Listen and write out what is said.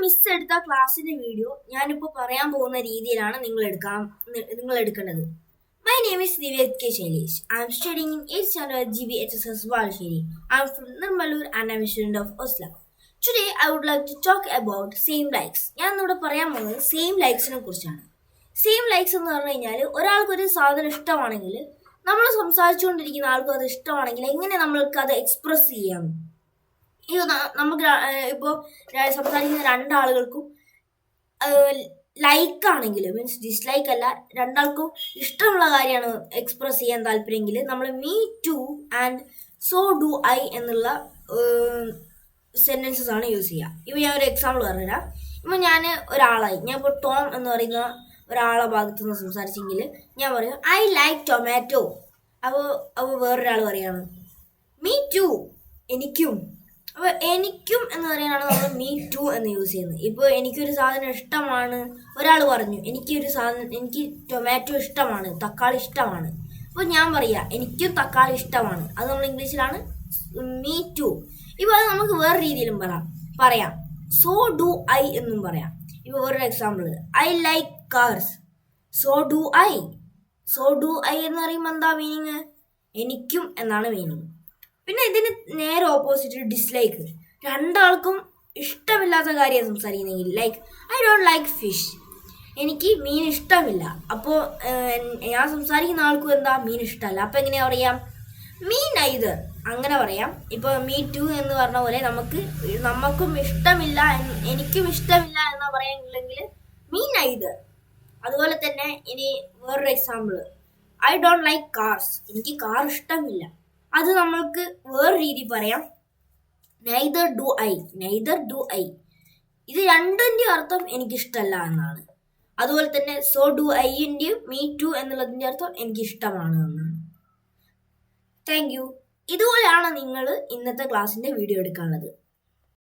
Miss എടുത്ത ക്ലാസ്സിന്റെ video ഞാനിപ്പോൾ പറയാൻ പോകുന്ന രീതിയിലാണ് നിങ്ങൾ എടുക്കേണ്ടത്. My name is Divya K. Shailesh. I am studying in 8th standard GBHSS Balasheri. I am from Nirmalur and I am a student of Osla. Today I would like to talk about same likes. ഞാൻ ഇവിടെ പറയാൻ പോകുന്നത് same ലൈക്സിനെ കുറിച്ചാണ്. Same likes എന്ന് പറഞ്ഞു കഴിഞ്ഞാൽ ഒരാൾക്കൊരു സാധനം ഇഷ്ടമാണെങ്കിൽ നമ്മൾ സംസാരിച്ചുകൊണ്ടിരിക്കുന്ന ആൾക്കും അത് ഇഷ്ടമാണെങ്കിൽ എങ്ങനെ നമ്മൾക്ക് അത് എക്സ്പ്രസ് ചെയ്യാം. നമുക്ക് ഇപ്പോൾ സംസാരിക്കുന്ന രണ്ടാളുകൾക്കും ലൈക്ക് ആണെങ്കിൽ മീൻസ് ഡിസ്ലൈക്ക് അല്ല, രണ്ടാൾക്കും ഇഷ്ടമുള്ള കാര്യമാണ് എക്സ്പ്രസ് ചെയ്യാൻ താല്പര്യമെങ്കിൽ നമ്മൾ me two and so do I എന്നുള്ള സെൻറ്റൻസസ് ആണ് യൂസ് ചെയ്യുക. ഇപ്പോൾ ഞാൻ ഒരു എക്സാമ്പിൾ പറഞ്ഞുതരാം. ഇപ്പോൾ ഞാൻ ഇപ്പോൾ ടോം എന്ന് പറയുന്ന ഒരാളെ ഭാഗത്തു നിന്ന് സംസാരിച്ചെങ്കിൽ ഞാൻ പറയും ഐ ലൈക്ക് ടൊമാറ്റോ. അപ്പോൾ വേറൊരാൾ പറയാണ് മീ ടു, എനിക്കും. അപ്പോൾ എനിക്കും എന്ന് പറയാനാണ് നമ്മൾ മീ ടു എന്ന് യൂസ് ചെയ്യുന്നത്. ഇപ്പോൾ എനിക്കൊരു സാധനം ഇഷ്ടമാണ്, ഒരാൾ പറഞ്ഞു എനിക്ക് ടൊമാറ്റോ ഇഷ്ടമാണ്, തക്കാളി ഇഷ്ടമാണ്. അപ്പോൾ ഞാൻ പറയുക എനിക്കും തക്കാളി ഇഷ്ടമാണ്. അത് നമ്മൾ ഇംഗ്ലീഷിലാണ് മീ ടു. ഇപ്പോൾ അത് നമുക്ക് വേറെ രീതിയിലും പറയാം സോ ഡു ഐ എന്നും പറയാം. ഇപ്പോൾ വേറൊരു example, I like cars, so do I. So do I എന്ന് പറയുമ്പോൾ എന്താ മീനിങ്? എനിക്കും എന്നാണ് മീനിങ്. പിന്നെ ഇതിന് നേരെ ഓപ്പോസിറ്റ് ഡിസ്ലൈക്ക്. രണ്ടാൾക്കും ഇഷ്ടമില്ലാത്ത കാര്യം സംസാരിക്കുന്നെങ്കിൽ like I don't like fish, എനിക്ക് മീൻ ഇഷ്ടമില്ല. അപ്പോൾ ഞാൻ സംസാരിക്കുന്ന ആൾക്കും എന്താ മീൻ ഇഷ്ടമല്ല. അപ്പോൾ എങ്ങനെയാ പറയാം? മീ നൈദർ അങ്ങനെ പറയാം. ഇപ്പോൾ മീ ടു എന്ന് പറഞ്ഞ പോലെ നമുക്കും ഇഷ്ടമില്ല, എനിക്കും ഇഷ്ടമില്ല എന്ന് പറയാനില്ലെങ്കിൽ മീ നൈദർ. അതുപോലെ തന്നെ ഇനി വേറൊരു example, I don't like cars, എനിക്ക് കാർ ഇഷ്ടമില്ല. അത് നമ്മൾക്ക് വേറെ രീതി പറയാം neither do I. Neither do I, ഇത് രണ്ടിൻ്റെയും അർത്ഥം എനിക്കിഷ്ടമല്ല എന്നാണ്. അതുപോലെ തന്നെ സോ ഡു ഐൻ്റെയും മീ ടു എന്നുള്ളതിൻ്റെ അർത്ഥം എനിക്കിഷ്ടമാണ് എന്നാണ്. Thank you. ഇതുപോലെയാണ് നിങ്ങൾ ഇന്നത്തെ ക്ലാസ്സിൻ്റെ വീഡിയോ എടുക്കാനുള്ളത്.